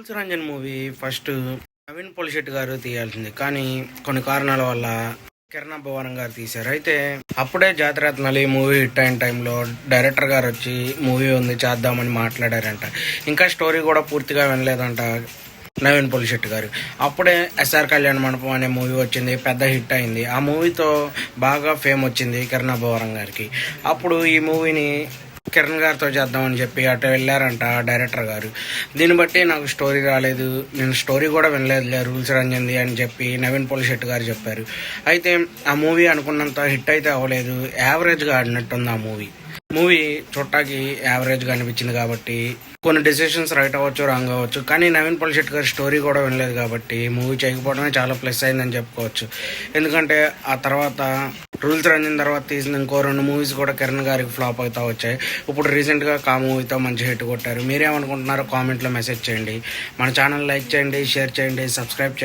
Rules Ranjan movie first Naveen Polishetty గారు తీయాల్సింది, కానీ కొన్ని కారణాల వల్ల కిరణ్ అబ్బవరం గారు తీశారు. అయితే అప్పుడే జాతిరత్నాలు ఈ మూవీ హిట్ అయిన టైంలో డైరెక్టర్ గారు వచ్చి మూవీ ఉంది చేద్దామని మాట్లాడారంట. ఇంకా స్టోరీ కూడా పూర్తిగా వినలేదంట నవీన్ పొలిశెట్టి గారు. అప్పుడే ఎస్ఆర్ కళ్యాణ మండపం అనే మూవీ వచ్చింది, పెద్ద హిట్ అయింది. ఆ మూవీతో బాగా ఫేమ్ వచ్చింది కిరణ్ అబ్బవరం గారికి. అప్పుడు ఈ మూవీని కిరణ్ గారితో చేద్దామని చెప్పి అటు వెళ్ళారంట డైరెక్టర్ గారు. దీన్ని బట్టి నాకు స్టోరీ రాలేదు, నేను స్టోరీ కూడా వినలేదులే రూల్స్ రంజన్ది అని చెప్పి నవీన్ పొలిశెట్టి గారు చెప్పారు. అయితే ఆ మూవీ అనుకున్నంత హిట్ అయితే అవ్వలేదు, యావరేజ్గా ఆడినట్టుంది. ఆ మూవీ చూడటానికి యావరేజ్గా అనిపించింది. కాబట్టి కొన్ని డెసిషన్స్ రైట్ అవ్వచ్చు, రాంగ్ అవ్వచ్చు, కానీ నవీన్ పొలిశెట్టి గారి స్టోరీ కూడా వినలేదు కాబట్టి మూవీ చేయకపోవడమే చాలా ప్లస్ అయిందని చెప్పుకోవచ్చు. ఎందుకంటే ఆ తర్వాత రూల్స్ రంజన్ తర్వాత తీసిన ఇంకో 2 మూవీస్ కూడా కిరణ్ గారికి ఫ్లాప్ అవుతా వచ్చాయి. ఇప్పుడు రీసెంట్గా కా మూవీతో మంచి హిట్ కొట్టారు. మీరేమనుకుంటున్నారో కామెంట్లో మెసేజ్ చేయండి. మన ఛానల్ లైక్ చేయండి, షేర్ చేయండి, సబ్స్క్రైబ్ చేయండి.